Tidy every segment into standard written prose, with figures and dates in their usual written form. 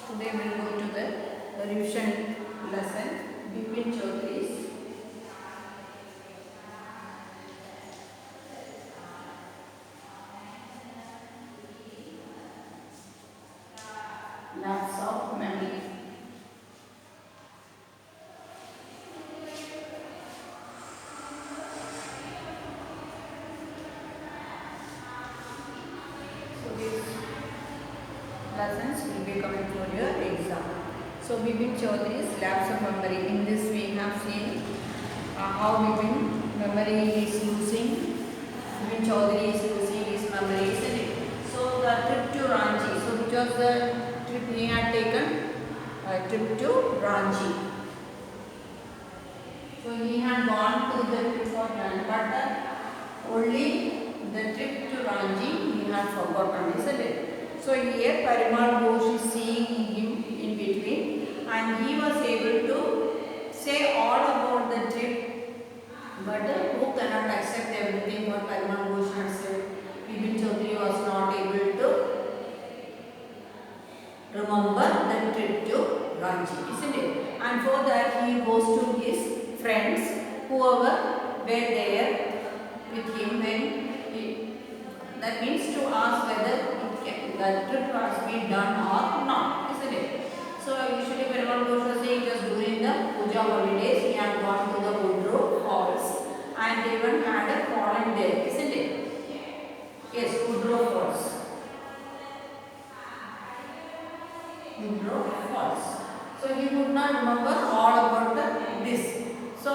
Today we will go to the revision lesson. Bipin Chaudhary's Lapse of Memory. So these lessons will be coming for your exam. So Bipin Chaudhary's Lapse of Memory. In this we have seen how Bipin memory is losing. Bipin Chaudhary is losing his memory, isn't it? So the trip to Ranchi. So which was the trip he had taken? A trip to Ranchi. So he had gone to the trip for Ranchi, but only the trip to Ranchi he had forgotten, isn't it? So here Parimal Ghosh is seeing him in between, and he was able to say all about the trip, but who cannot accept everything what Parimal Ghosh had said. Bipin Chaudhary was not able to remember the trip to Ranchi, isn't it? And for that he goes to his friends, whoever were there with him when that means to ask whether the trip has been done or not, isn't it? So usually Parimal Ghosh was saying just during the puja holidays he had gone to the Woodrow Falls and even had a fallen there, isn't it? Yes, Woodrow Falls. Woodrow Falls. So he could not remember all about this. So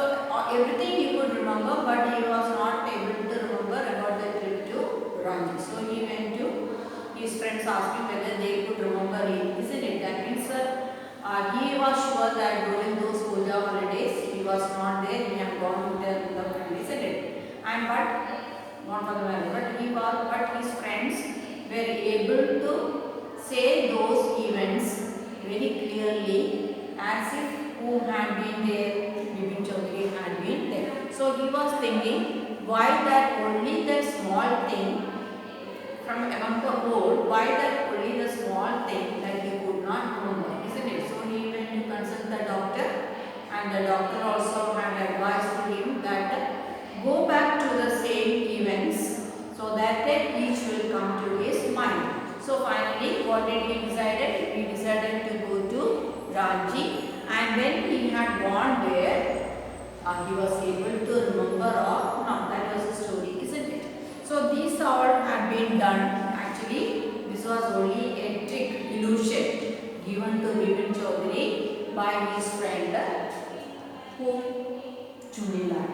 everything he could remember, but he was not able to remember about the trip to Ranchi. So he went to his friends asking whether they could remember it, isn't it? That means he was sure that during those puja holidays he was not there. He had gone with the friend, isn't it? And but not for the marriage, but his friends were able to say those events very clearly as if who had been there, Bipin Chaudhary had been there. So he was thinking why that only that small thing from among the whole, why that only the small thing that he could not remember, isn't it? So he went to consult the doctor, and the doctor also had advised to him that go back to the same events so that each will come to his mind. So finally what did he decided? He decided to go to Ranchi, and when he had gone there, he was able to remember or not. That was the story, isn't it? So these all had been done. Actually, this was only a trick, illusion given to Bipin Chaudhary by his friend who Chunilal.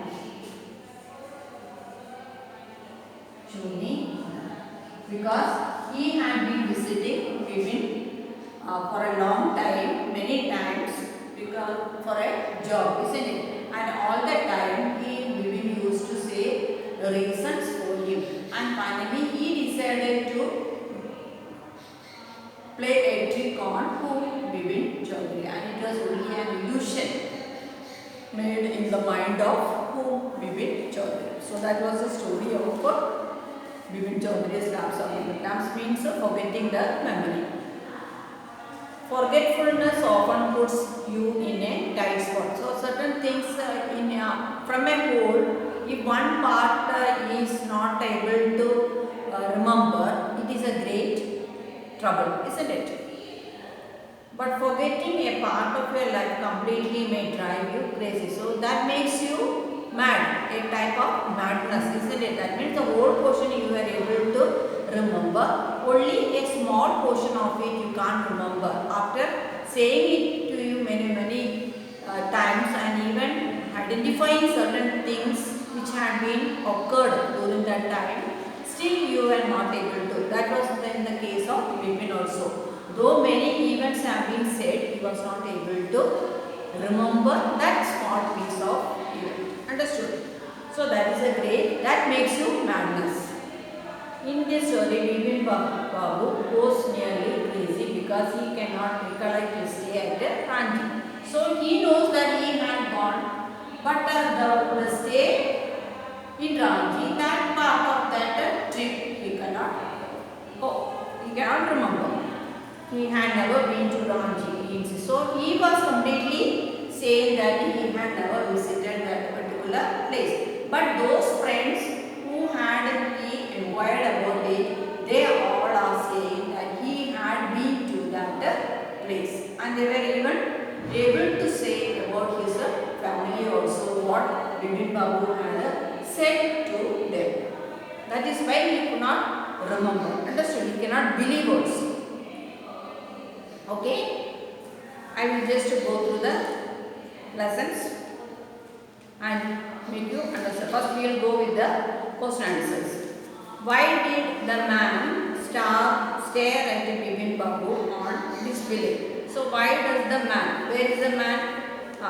Because he had been visiting Bipin for a long time, many times, because for a job, isn't it? And all the time Bipin used to say reasons for him, and finally he decided to play a trick on who? Bipin Chaudhary, and it was only an illusion made in the mind of who? Bipin Chaudhary. So that was the story of Bipin Chaudhary's lapse of memory. Lapse means forgetting the memory. Forgetfulness often puts you in a tight spot. So certain things from a whole, if one part is not able to remember, it is a great trouble, isn't it? But forgetting a part of your life completely may drive you crazy. So that makes you mad, a type of madness, isn't it? That means the whole portion you are able to remember, only a small portion of it you can't remember. After saying it to you many times, and even identifying certain things which had been occurred during that time, still you were not able to. That was in the case of Bipin also. Though many events have been said, he was not able to remember that small piece of event. Understood? So that is a great, that makes you madness. In this story, Bipin Babu goes nearly crazy because he cannot recollect his stay at Ranchi. So he knows that he had gone, but the stay in Ranchi, that part of that trip he cannot go. He cannot remember. He had never been to Ranchi. He insists. So he was completely saying that he had never visited that particular place. But those friends who had he inquired about it, they all are saying that he had been to that place. And they were even able to say about his family also what Bipin Babu had said to them. That is why he could not remember. Understood? He cannot believe also. Okay? I will just go through the lessons and make you understand. First we will go with the question answers. Why did the man stare at Bipin Babu on display? So why does the man, where is the man?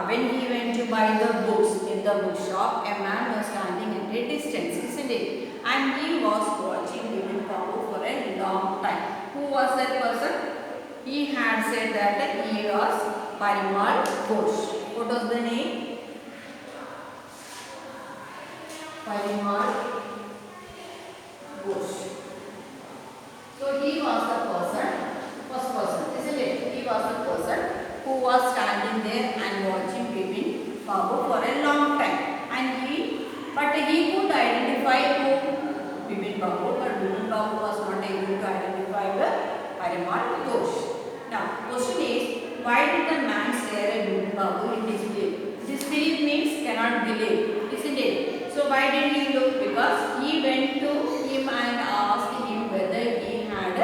When he went to buy the books in the bookshop, a man was standing at a distance, isn't it? And he was watching Bipin Babu for a long time. Who was that person? He had said that he was Parimal Ghosh. What was the name? Parimal Ghosh. So he was the first person, isn't it? He was the person who was standing there and watching Bipin Babu for a long time. And but he could identify who Bipin Babu, but Bipin Babu was not able to identify the Parimal Ghosh. Now, question is, why did the man stare at Bipin Babu in disbelief? Disbelief means cannot believe, isn't it? So, why did he look? Because he went to him and asked him whether he had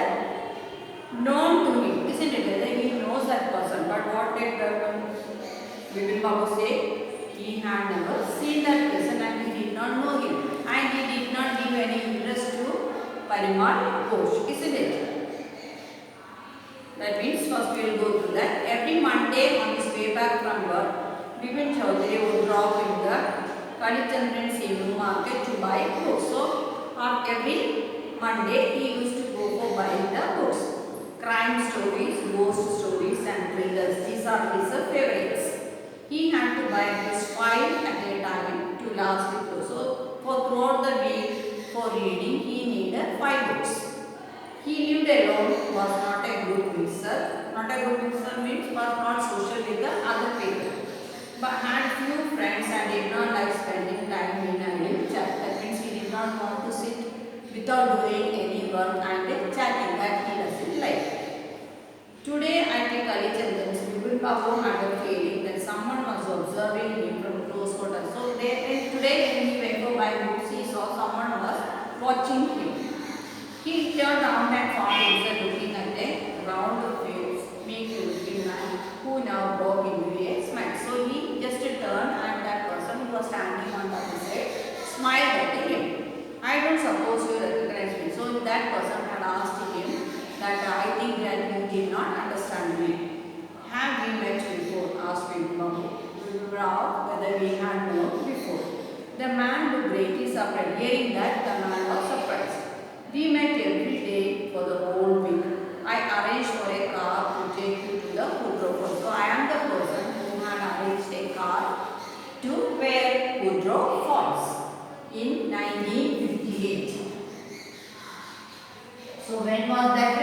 known to him, isn't it? Whether he knows that person. But what did Bipin Babu say? He had never seen that person and he did not know him. And he did not give any interest to Parimal Ghosh, isn't it? That means first we will go through that. Every Monday on his way back from work, Bipin Chaudhary would drop in the Kalichandran Sinu market to buy books. So every Monday he used to go for buying the books. Crime stories, ghost stories and thrillers. These are his favorites. He had to buy books 5 at a time to last it. So for throughout the week for reading he needed 5 books. He lived alone, was not a good mixer. Not a good mixer means was not social with the other people. But had few friends and did not like spending time in idle chat. That means he did not want to sit without doing any work and chatting. That he doesn't like. Today at the Kalichandran's, Bipin Babu had a feeling that someone was observing him from close quarters. So today when he went to buy books, he saw someone was watching him. He turned around and found himself looking at a round face, meek-looking man who now broke into a smile. So he just turned and that person who was standing on the other side smiled at him. I don't suppose you recognize me. So that person had asked him that I think that you did not understand me. Have we met before? Asked Bipin Babu. We were out whether we had known before. The man looked greatly surprised. Hearing that, the man was surprised. We met every day for the whole week. I arranged for a car to take you to the Woodrow Falls. So I am the person who had arranged a car to where Woodrow Falls in 1958. So when was that?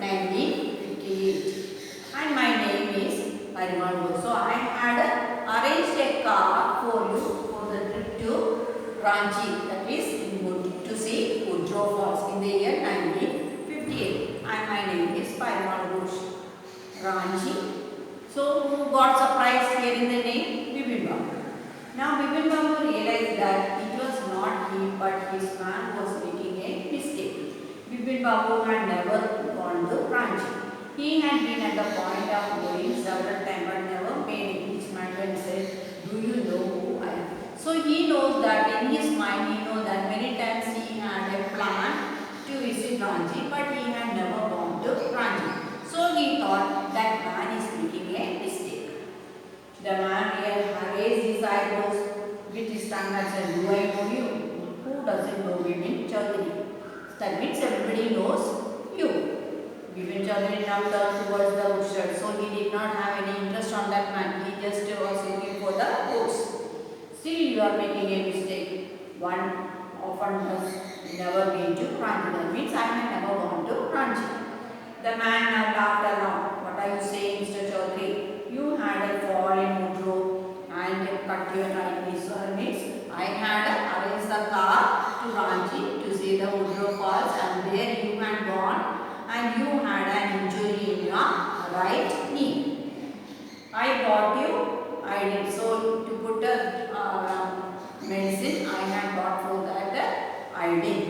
1958. And my name is Parimal Ghosh. So I had arranged a car for you for the trip to Ranchi. That is to see Woodrow Falls in the year 1958. And my name is Parimal Ghosh. Ranchi. So who got surprised hearing the name? Bipin Babu. Now Bipin Babu realized that it was not him but his man was making a mistake. Bipin Babu had never gone to Ranchi. He had been at the point of going several times but never made it. His man said, do you know who I am? So he knows that in his mind, he knows that many times he had a plan to visit Ranchi, but he had never gone to Ranchi. So he thought that man is making a mistake. The man here raised his eyebrows with his tongue and said, do I know you? Who doesn't know Bipin Chaudhary? That means everybody knows you. Bipin Chaudhary now turned towards the bookshop, so he did not have any interest on that man. He just was looking for the books. Still you are making a mistake. One often has never been to Ranchi. That means I have never gone to Ranchi. The man now laughed there you had gone and you had an injury in your right knee. I brought you, I did. So to put a medicine, I had bought for that I did.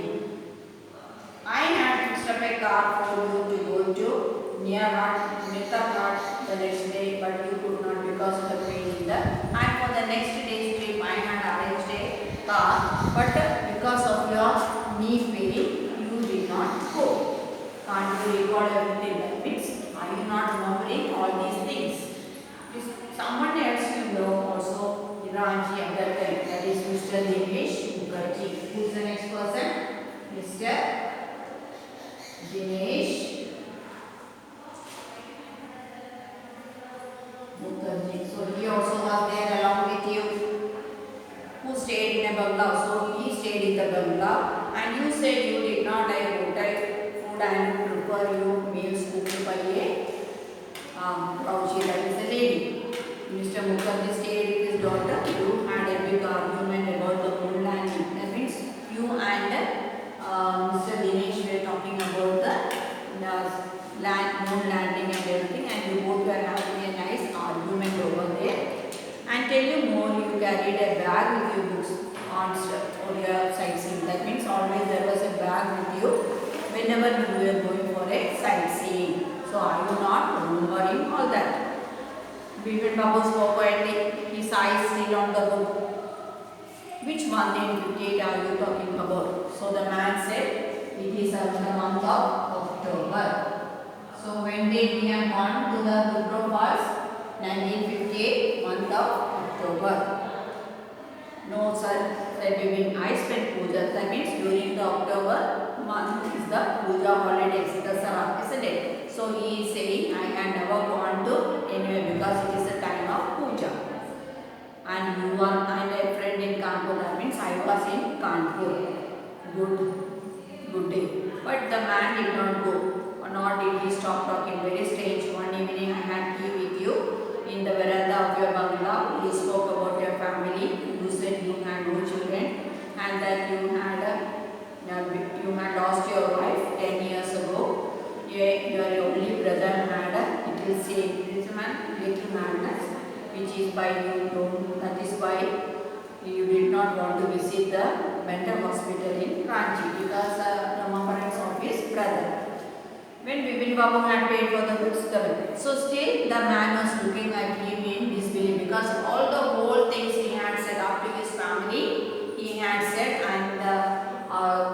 I had fixed up a car for you to go to Nitha the next day, but you could not because of the pain in the. And for the next day's trip, I had arranged a car, but because of your knee pain, you did not go. Can't you recall everything? That means, are you not remembering all these things? If someone else you know also, Ranji at that time, that is Mr. Dinesh Mukherjee. Who is the next person? Mr. Dinesh Mukherjee. So he also was there along with you. Who stayed in a bungalow? So he stayed in the bungalow, and you said you did not like hotel food and prepare you meals cooked by a Rauchi, that is a lady. Mr. Mukherjee stayed with his daughter. You had a big argument about the moon landing. That means you and Mr. Dinesh were talking about the moon landing and everything, and you both were having a nice argument over there. And tell you more, you carried a bag with your books for your sightseeing. That means always there was a bag with you whenever you were going for a sightseeing. So are you not remembering all that? Bipin Babu spoke quietly, his eyes still on the book. Which month in 58 are you talking about? So the man said, it is the month of October. So when did we have gone to the Woodrow Falls? 1958, month of October. No sir, said Bipin, I spent puja. That means during the October month is the puja holidays, Dasara, isn't it? So he is saying, I had never gone to anywhere because it is a time of puja. And you are and a friend in Kanpur. That means I was in Kanpur. Good day. But the man did not go. Nor did he stop talking. Very strange. One evening I had tea with you in the veranda of your bungalow. You spoke about your family. You said you had no children and that you had lost your wife 10 years ago. Your only brother had a little madness, which is why you don't. That is why you did not want to visit the mental hospital in Ranchi because Ramaparan's of his brother. When Bipin Babu had paid for the books, so still the man was looking at him in disbelief because all the whole things he had said up to his family, he had said, and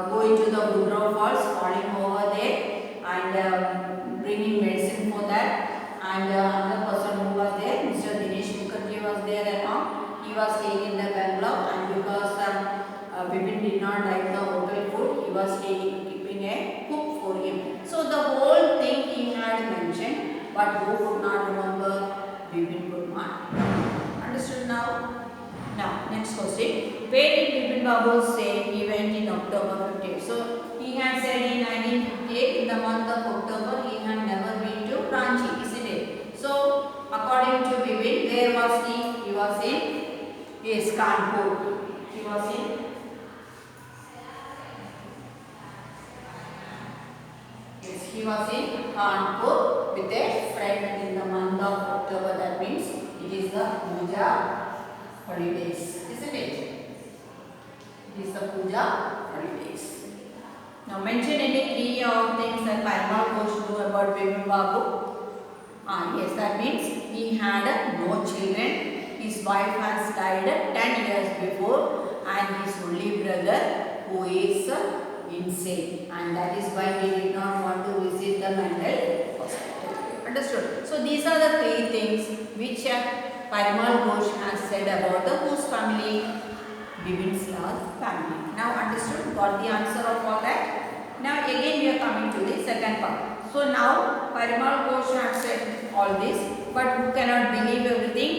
going to the Woodrow Falls, falling over there and bringing medicine for that, and another person who was there, Mr. Dinesh Mukherjee was there and all. He was staying in the bungalow, and because Bipin did not like the hotel food, he was keeping a cook for him. So the whole thing he had mentioned, but who could not remember? Bipin could not. Understood now? Now, next question. Where did Bipin Babu say he went in October 58? So, he had said in 1958, in the month of October, he had never been to Ranchi, isn't it? So, according to Bipin, where was he? He was in Kanpur. He was in He was in Kanpur with a friend in the month of October. That means it is the Puja holidays, isn't it? It is the Puja holidays. Now mention any three things that Parimal Ghosh knew about Bipin Babu. Yes, that means he had no children. His wife has died 10 years before, and his only brother who is insane, and that is why he did not want to visit the mental hospital. Understood? So these are the three things which Parimal Ghosh has said about the whose family? Bipin Lal family. Now understood? Got the answer of all that? Now again we are coming to the second part. So now Parimal Ghosh has said all this, but who cannot believe everything?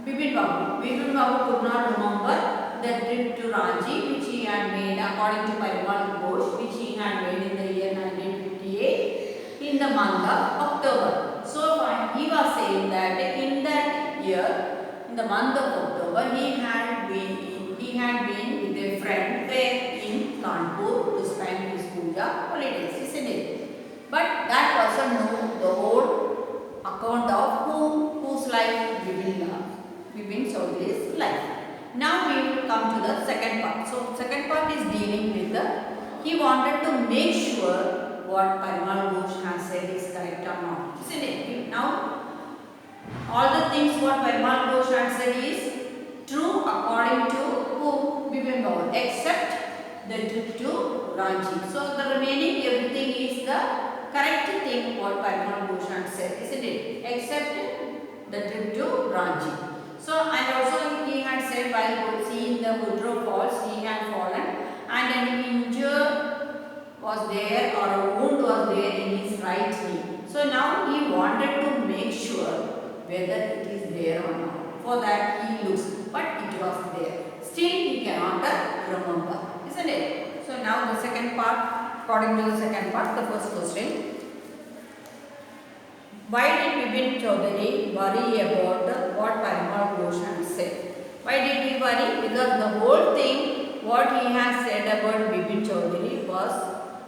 Bipin Babu. Bipin Babu could not remember the trip to Ranchi which he had made according to Parimal Ghosh, which he had made in the year 1958 in the month of October. So he was saying that in that year, in the month of October, he had been with a friend in Kanpur to spend his the holidays, isn't it? But that person knew the whole account of whose life Bipin Chaudhary's life. Now we will come to the second part. So second part is dealing with he wanted to make sure what Parimal Ghosh has said is correct or not, isn't it? Now all the things what Parimal Ghosh had said is true according to who? Bipin Babu, except the trip to Ranchi. So the remaining everything is the correct thing what Parimal Ghosh had said, isn't it? Except the trip to Ranchi. So and also he had said while seeing the Woodrow Falls he had fallen and an injury was there or a wound was there in his right knee. So now he wanted to make sure whether it is there or not. For that he looks, but it was there. Still he cannot remember, isn't it? So now the second part, according to the second part, the first question. Why did Bipin Chaudhary worry about what Parimal Ghosh had said? Why did he worry? Because the whole thing what he has said about Bipin Chaudhary was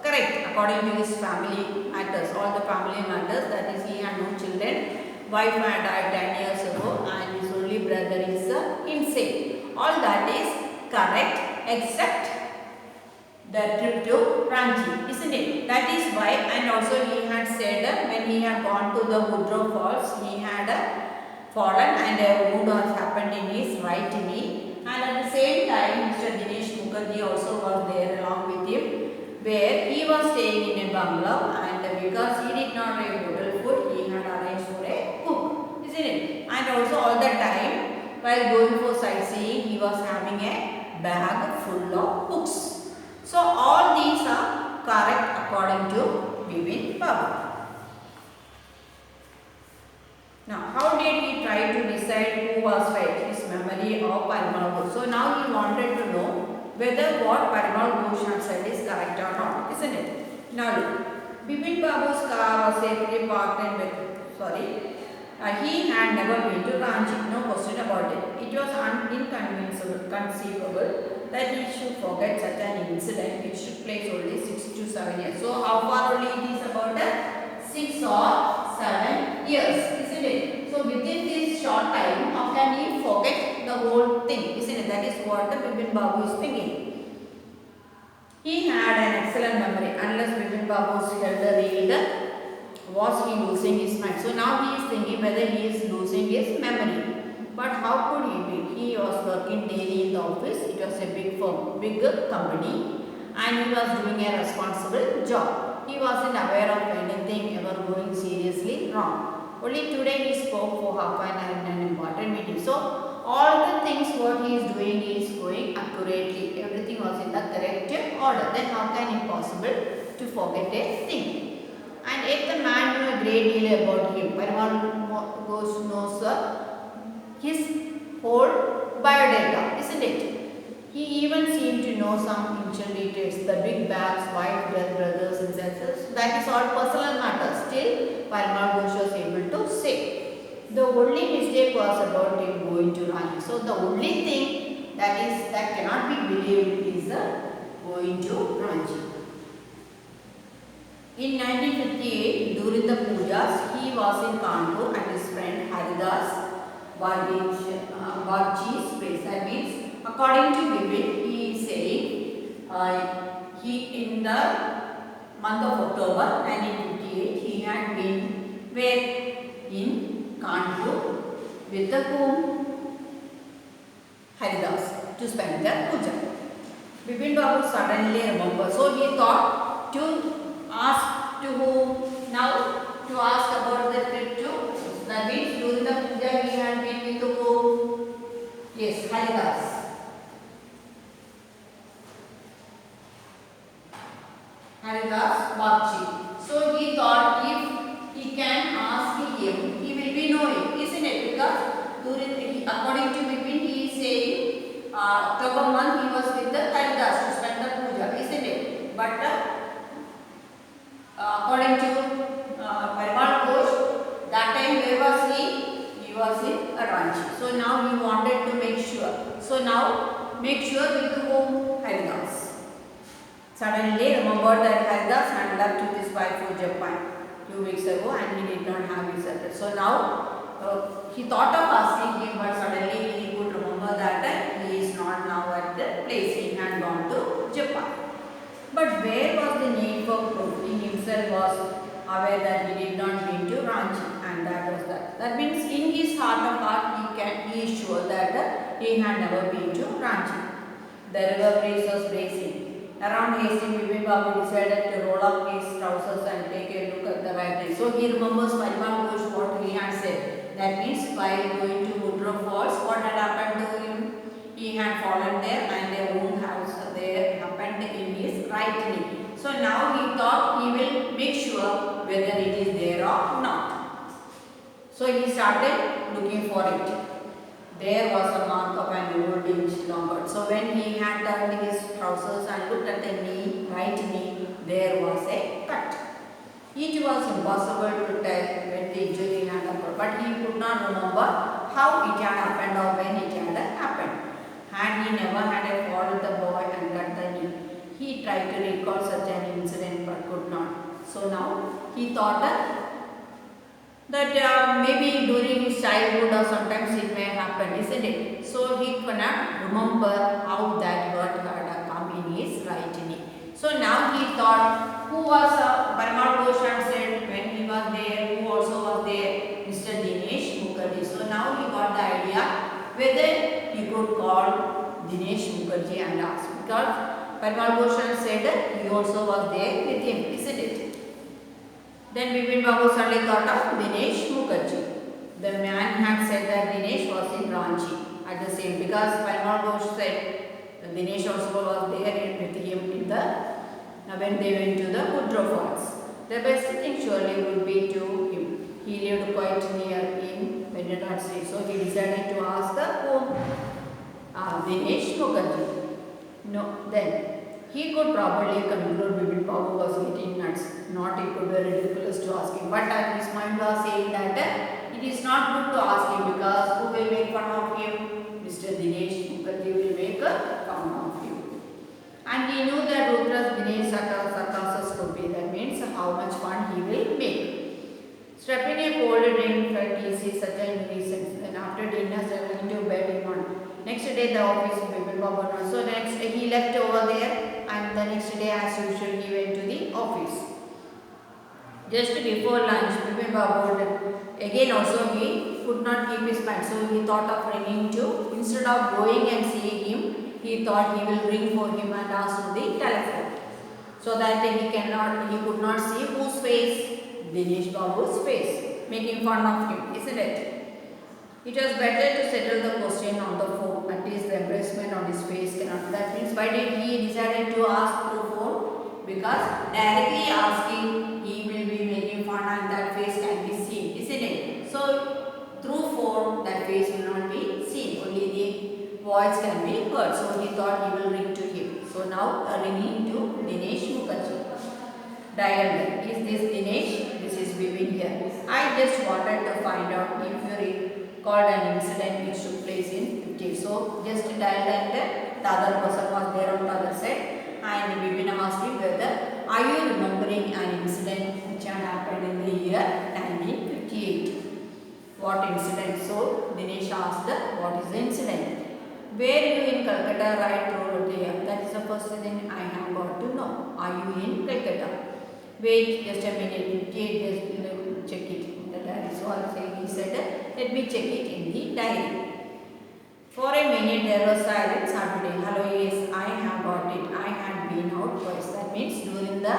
correct according to his family matters, all the family matters, that is he had no children, wife had died 10 years ago and his only brother is insane. All that is correct except the trip to Ranchi, isn't it? That is why, and also he had said when he had gone to the Woodrow Falls, he had fallen and a wound has happened in his right knee. And at the same time, Mr. Dinesh Mukherjee also was there along with him, where he was staying in a bungalow and because he did not have hotel food, he had arranged for a cook, isn't it? And also all the time, while going for sightseeing, he was having a bag full of books. So all these are correct according to Bipin Babu. Now how did he try to decide who was right, his memory or Parimal Ghosh? So now he wanted to know whether what Parimal Ghosh had said is correct or not, isn't it? Now look, Bipin Babu's car was safely parked in he had never been to Ranchi, no question about it. It was inconceivable that he should forget such an incident which took place only 6 to 7 years. So how far only it is about 6 or 7 years, isn't it? So within this short time, how can he forget the whole thing, isn't it? That is what Bipin Babu is thinking. He had an excellent memory unless Bipin Babu's elder reeled. Was he losing his mind? So now he is thinking whether he is losing his memory. But how could he be? He was working daily in the office. It was a big firm, big company, and he was doing a responsible job. He wasn't aware of anything ever going seriously wrong. Only today he spoke for half an hour in an important meeting. So all the things what he is doing is going accurately. Everything was in the correct order. Then how can it possible to forget a thing? And yet the man knew a great deal about him. Parimal Ghosh knows his whole biodata, isn't it? He even seemed to know some initial details, the big bags, white brothers and sisters. That is all personal matters. Still, Parimal Ghosh was able to say. The only mistake was about him going to Ranchi. So the only thing that cannot be believed is going to Ranchi. In 1958, during the pujas, he was in Kanpur and his friend Haridas Bagchi's place. That means, according to Bipin, he is saying in the month of October 1958, he had been where? In Kanpur with the whom? Haridas, to spend the puja. Bipin Babu suddenly remembered. So he thought to ask to whom? Now to ask about the trip to. That means during the puja he had been with whom? Yes, Haridas. Haridas Bagchi. So he thought if he can ask him, he will be knowing, isn't it? Because according to Bipin, he is saying October month he was with the Haridas to spend the puja, isn't it? But according to Parimal Ghosh, that time where was he? He was in Ranchi. So now he wanted to make sure. So now make sure with whom? Haridas. suddenly remembered that Haridas had left with his wife for Japan 2 weeks ago and he did not have his address. So now he thought of asking him, but suddenly he could remember that he is not now at the place. He had gone to Japan. But where was the need for proof? He himself was aware that he did not been to Ranchi, and that was that. That means in his heart of heart he is sure that he had never been to Ranchi. The river breeze was racing. Around Hastings, Bipin Babu decided to roll up his trousers and take a look at the library. So he remembers Parimal Ghosh what he had said. That means while going to Woodruff Falls, what had happened to him? He had fallen there and a wound has there happened in his right knee. So now he thought he will make sure whether it is there or not. So he started looking for it. There was a mark of an old inch longer. So when he had turned his trousers and looked at the knee, right knee, there was a cut. It was impossible to tell when the injury had occurred, but he could not remember how it had happened or when it had happened. Had he never had a fall with the boy and cut the knee, he tried to recall such an incident but could not. So now he thought that maybe during his childhood or sometimes it may happen, isn't it? So he cannot remember how that hurt had come in his right knee. So now he thought, who was Parimal Ghosh had said when he was there, who also was there? Mr. Dinesh Mukherjee. So now he got the idea whether he could call Dinesh Mukherjee and ask, because Parimal Ghosh had said that he also was there with him, isn't it? Then Bipin Babu suddenly thought of Dinesh Mukherjee. The man had said that Dinesh was in Ranchi at the same, because Parimal Ghosh said that Dinesh also was there with him in the when they went to the Woodruff Falls. The best thing surely would be to him. He lived quite near in Venkat Street, so he decided to ask the home Dinesh Mukherjee. No, then he could probably conclude Bipin Babu was getting nuts. Not it could be ridiculous to ask him. But his mind was saying that it is not good to ask him, because who will make fun of him? Mr. Dinesh Mukherjee will make fun of him. And he knew that Rudra's Dinesh circumstances could be. That means how much fun he will make. Stepping a cold drink felt easy, such a nuisance. Then after dinner, settling into bed in one. Next day the office Bipin Babu. So next day he left over there, and the next day as usual he went to the office. Just before lunch, Bipin Babu again also he could not keep his mind. So he thought of ringing to, instead of going and seeing him, he thought he will ring for him and ask to the telephone. So that he could not see whose face? Dinesh Babu's face, making fun of him, isn't it? It was better to settle the question on the phone. At least the embarrassment on his face cannot. That means why did he decided to ask through phone? Because directly asking, he will be making fun and that face can be seen, isn't it? So through phone, that face will not be seen. Only the voice can be heard. So he thought he will ring to him. So now ringing to Dinesh Mukherjee. Dial. Is this Dinesh? This is Bipin here. I just wanted to find out if you recalled an incident which took place in 50. So just dialed and the other person was there on the other side, and Bipin asked him whether are you remembering an incident which had happened in the year 1958. What incident? So Dinesh asked what is the incident. Were you in Calcutta right throughout the year? That is the first thing I have got to know. Are you in Calcutta? Wait just a minute, 58, just check it in the diary. So I'll say, he said, let me check it in the diary. For a minute there was silence. Saturday, hello, yes, I have got it. I had been out twice. That means during the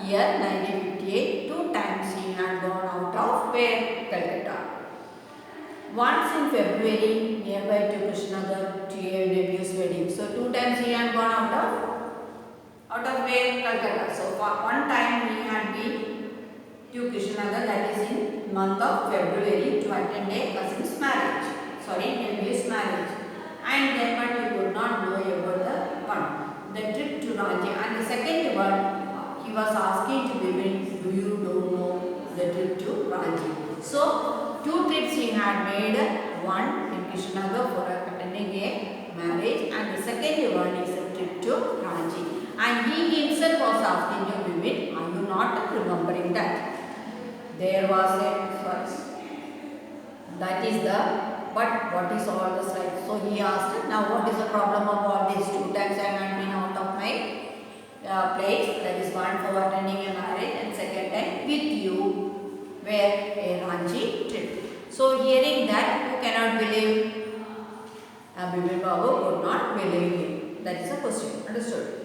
year 1958, 2 times he had gone out of where? Calcutta. Once in February, nearby to Krishnanagar to a nephew's wedding. So 2 times he had gone out of where? Calcutta. So for 1 time he had been to Krishnanagar, that is in month of February, to attend a cousin's marriage. Nephew's marriage. And then but he could not know about the trip to Ranchi. And the second one, he was asking to Bipin, do you know the trip to Ranchi? So 2 trips he had made, one in Krishnanagar for attending a marriage, and the second one is a trip to Ranchi. And he himself was asking to Bipin, are you not remembering that? There was a first. That is the, but what is all the slides? So he asked, now what is the problem of all these 2 times I have been out of my place? That is one for attending a marriage and second time with you where a Ranchi trip. So hearing that, who cannot believe? Bipin Babu could not believe him. That is the question. Understood?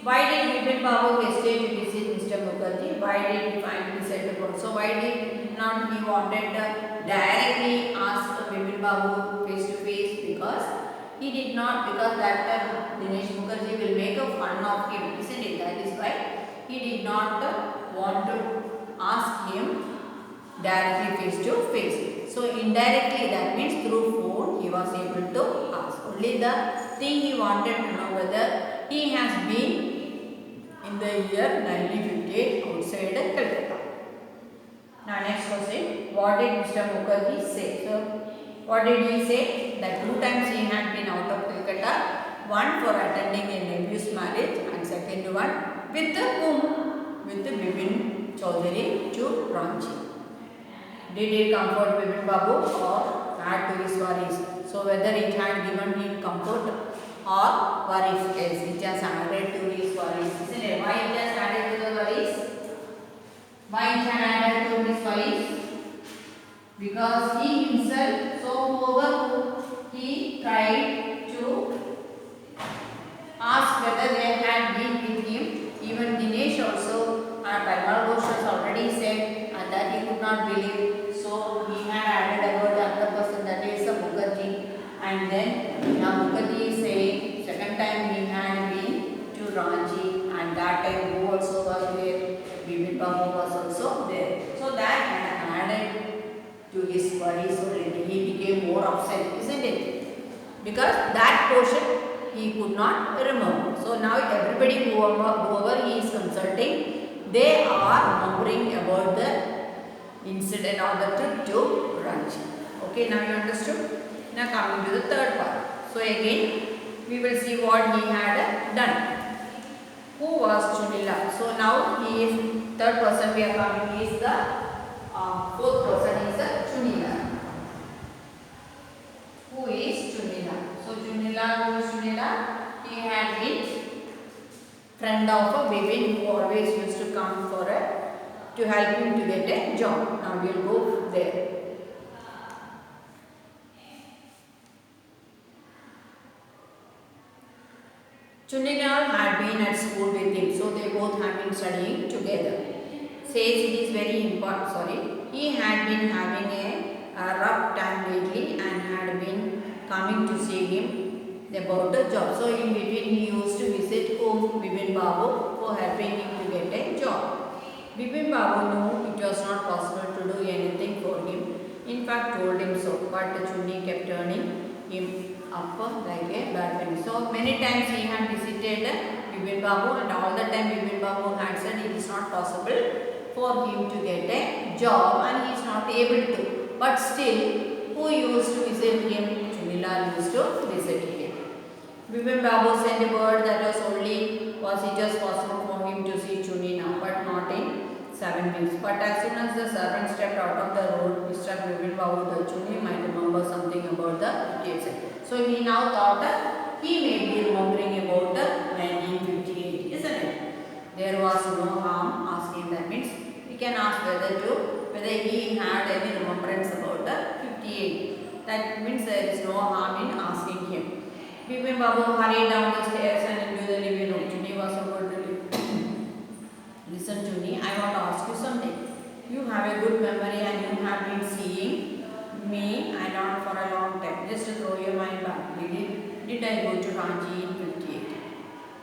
Why did Bipin Babu hesitate to visit Mr. Mukherjee? Why did he finally said the word? So why did not he wanted directly ask Bipin Babu face to face? Because he did not, because that time Dinesh Mukherjee will make a fun of him, isn't it? That is why he did not want to ask him directly face to face. So indirectly, that means through phone he was able to ask. Only the thing he wanted to know whether he has been in the year 1958 outside Calcutta. Now next question, what did Mr. Mukherjee say? So what did he say? That 2 times he had been out of Calcutta, one for attending a nephew's marriage and second one with whom? With Bipin Chaudhary to Ranchi. Did it comfort Bipin Babu or add to his worries? So whether it had given him comfort or worries, yes, it has added to his worries, isn't it? Why it has added to the worries? Why it had added to his worries? Because he himself, so whoever he tried to ask whether they had been with him, even Dinesh also, Paimal Ghosh has already said that he could not believe. So he had added about the other person, that is Mukherjee. And then now Mukherjee is saying second time he had been to Ranchi, and that time who also was there? Bipin Babu was also there. So that had added to his worries only. He became more upset, isn't it? Because that portion he could not remember. So now everybody, whoever he is consulting, they are remembering about the incident or the trip to Ranchi. Okay, now you understood? Now coming to the third part. So again, we will see what he had done. Who was Chunila? So now he is third person we are coming. He is the fourth person is the Chunila. Who is Chunila? So Chunila, who is Chunila? He had been friend of Bipin, who always used to come for to help him to get a job. Now we will go there. Chunila had been at school with him, so they both had been studying together. Says it is very important, he had been having a rough time lately and had been coming to see him about a job. So in between he used to visit home Bipin Babu for helping him to get a job. Bipin Babu knew it was not possible to do anything for him. In fact told him so, but Chunni kept turning him up like a bad penny. So many times he had visited Bipin Babu, and all the time Bipin Babu had said it is not possible for him to get a job and he is not able to. But still, who used to visit him? Chunila used to visit him. Bipin Babu sent a word that was it just possible for him to see Chunni now, but not in 7 weeks. But as soon as the servant stepped out of the road, Mr. Bipin Babu, the Chunni might remember something about the case. So he now thought that he may be remembering about 1958, isn't it? There was no harm asking. That means we can ask whether he had any remembrance about 58. That means there is no harm in asking him. Bipin Babu hurried down the stairs and into the living room. Chunni was about to leave. Listen to me, I want to ask you something. You have a good memory and you have been seeing me and not for a long time. Just to throw your mind back. Did I go to Ranchi in 58?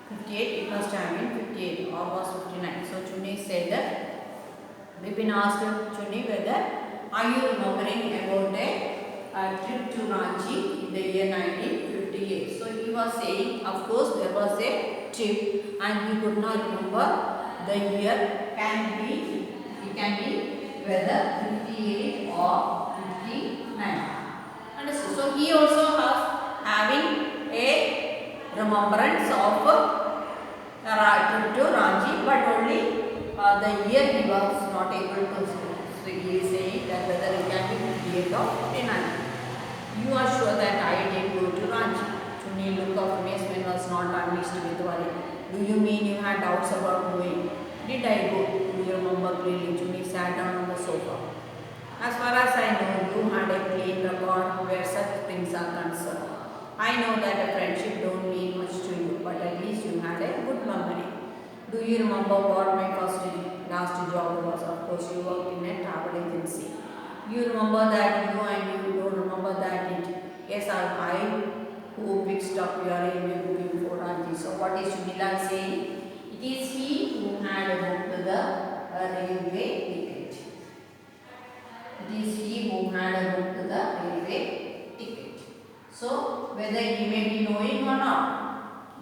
58, it must have been 58 or was 59. So Chunni said that Bipin asked Chunni whether are you remembering about a trip to Ranchi in the year 1958. So he was saying, of course there was a trip and he could not remember the year. It can be whether 58 or 59. Understood? So he also has having a remembrance of trip to Ranchi, but only the year he was not able to see. So he is saying that whether it can be 58 or 59. You are sure that I did go to Ranchi? Chunni look of amazement was not unmixed with worry. Do you mean you had doubts about going? Did I go? Do you remember clearly? Chunni sat down on the sofa. As far as I know, you had a clean record where such things are concerned. I know that a friendship don't mean much to you, but at least you had a good memory. Do you remember what my last job was? Of course, you worked in a travel agency. You remember that you and you don't remember that it. Yes, I who fixed up your railway booking for Ranchi. So what is Sunila saying? It is he who had booked the railway ticket. It is he who had booked the railway ticket. So whether he may be knowing or not.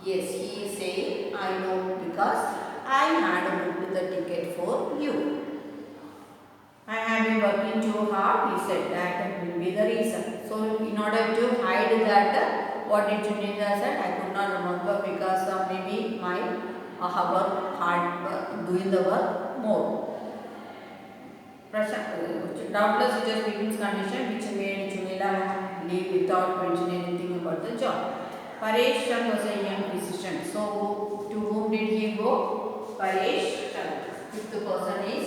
Yes, he is saying I know because I had booked the ticket for you. I have been working too hard, he said. That will be the reason. So in order to hide that, what did Chunita said? I could not remember because maybe my work hard doing the work more. Doubtless it was Pippin's condition which made Chunila leave without mentioning anything about the job. Paresh Chand was a young physician. So to whom did he go? Paresh Chand. Fifth person is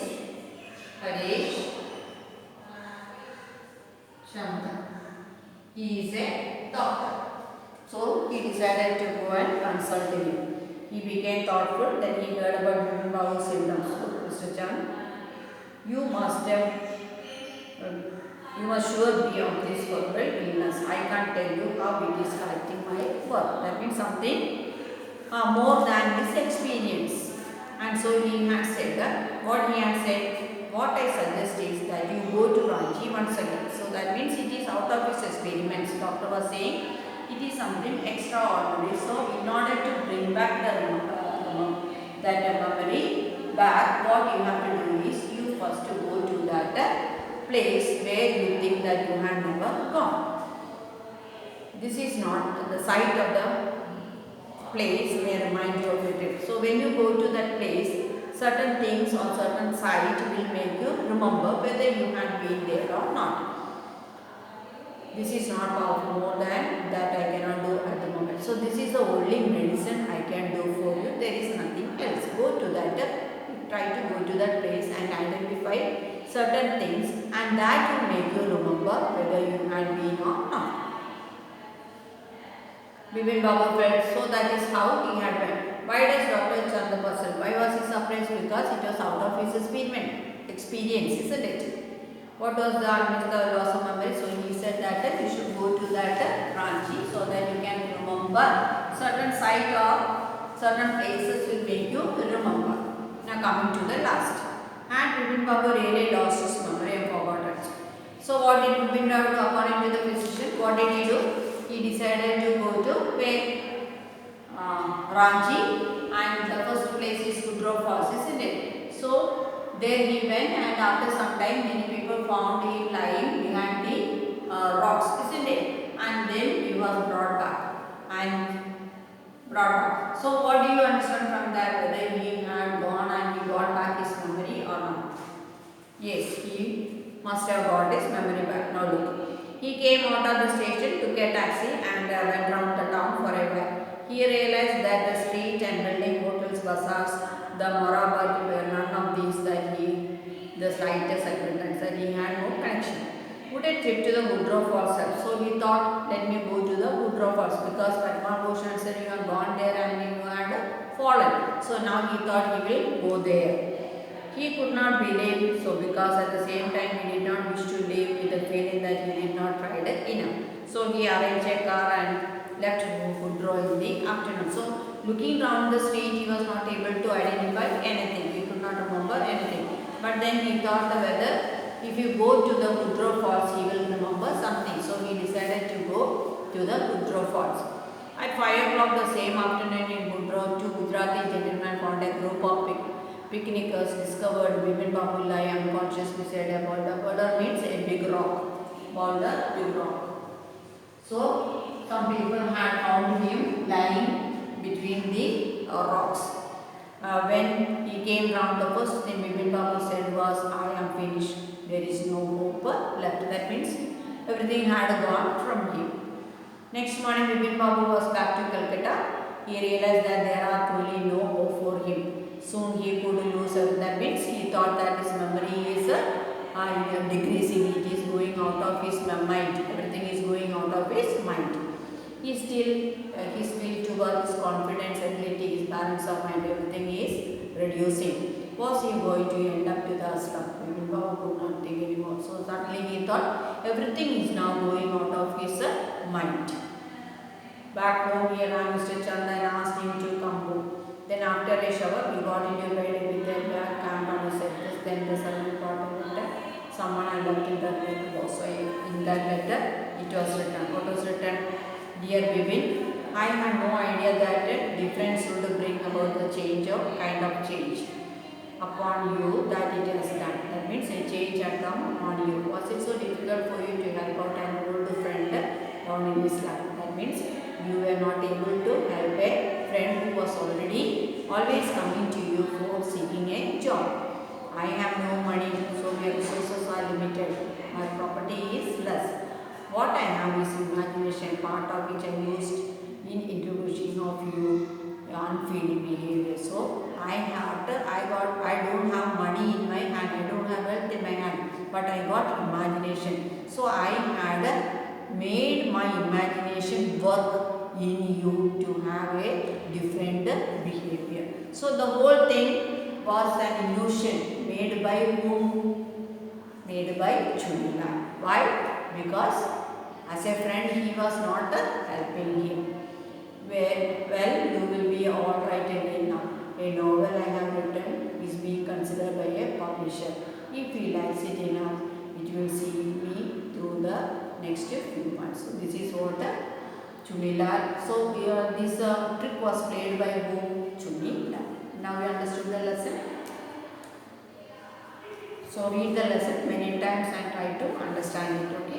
Paresh Chand. He is a doctor. So he decided to go and consult him. He became thoughtful. Then he heard about Vipin Babu's symptoms. So Mr. Chand, you must sure be of this horrible illness. I can't tell you how it is affecting my work. That means something more than his experience. And so he had said that what he had said, what I suggest is that you go to Ranchi once again. So that means it is out of his experiments. Doctor was saying it is something extraordinary. So in order to bring back that memory back, what you have to do is you first to go to that place where you think that you have never gone. This is not the site of the place may remind you of it. So when you go to that place, certain things or certain site will make you remember whether you had been there or not. This is not powerful more than that I cannot do at the moment. So this is the only medicine I can do for you. There is nothing else. Go to that, try to go to that place and identify certain things, and that will make you remember whether you had been or not. Vipin Babu felt, so that is how he had went. Why does Dr. Chand puzzle? Why was he surprised? Because it was out of his experience, isn't it? What was the loss of memory? So he said that you should go to that Ranchi so that you can remember certain site or certain places will make you remember. Now coming to the last. And Vipin Babu really lost his memory and forgot it. So what did Vipin Babu do according to the physician? What did he do? He decided to go to Ranchi, and the first place is Goodrow Falls, isn't it? So there he went, and after some time many people found him lying behind the rocks, isn't it? And then he was brought back. So what do you understand from that? Whether he had gone and he got back his memory or not? Yes, he must have got his memory back. Now look. He came out of the station, took a taxi and went round the town for a while. He realized that the street and building, hotels, bazaars, the Morabat were none of these that the slightest acquaintance, that he had no connection. Would a trip to the Goodrow Falls help? So he thought, let me go to the Goodrow Falls, because Padma Bhushan said you have gone there and you had fallen. So now he thought he will go there. He could not believe, so because at the same time he did not wish to leave with the feeling that he did not try it enough. So he arranged a car and left Goodrow in the afternoon. So looking round the street, he was not able to identify anything. He could not remember anything. But then he thought the weather, if you go to the Goodrow Falls, he will remember something. So he decided to go to the Goodrow Falls. At 5 o'clock the same afternoon in Goodrow, two Gujarati gentlemen found a group of picnickers discovered Vipin Babu lie unconscious beside a boulder. Boulder means a big rock. Boulder, big rock. So some people had found him lying between the rocks. When he came round, the first thing Bipin Babu said was, I am finished. There is no hope left. That means everything had gone from him. Next morning, Bipin Babu was back to Calcutta. He realized that there are truly no hope for him. Soon he could lose. That means he thought that his memory is decreasing. It is going out of his mind. Everything is going out of his mind. He still, his will towards his confidence, ability, his balance of mind, everything is reducing. Was he going to end up to the ashram? Bipin Babu could not think anymore. So suddenly he thought everything is now going out of his mind. Back home he rang Mr. Chanda and asked him to come home. Then after a shower, he got into bed with a black camp on his head. Then the servant brought a letter. Someone had left in that letter box. So in that letter, it was written. What was written? Dear Bipin, I had no idea that difference would bring about the change of kind of change upon you that it has done. That means a change had come on you. Was it so difficult for you to help out an old friend down in his life? That means you were not able to help a friend who was already always coming to you for seeking a job. I have no money, so my resources are limited. My property is less. What I have is imagination, part of which I used in introduction of you unfeeling behavior. So I don't have money in my hand, I don't have wealth in my hand, but I got imagination. So I had made my imagination work in you to have a different behavior. So the whole thing was an illusion made by whom? Made by Chunila. Why? Because as a friend he was not helping him. Well, you will be alright again now. A novel I have written is being considered by a publisher. If he likes it enough, it will see me through the next few months. So this is what Chunila. So this trick was played by whom? Chunila. Now you understood the lesson. So read the lesson many times and try to understand it. Okay.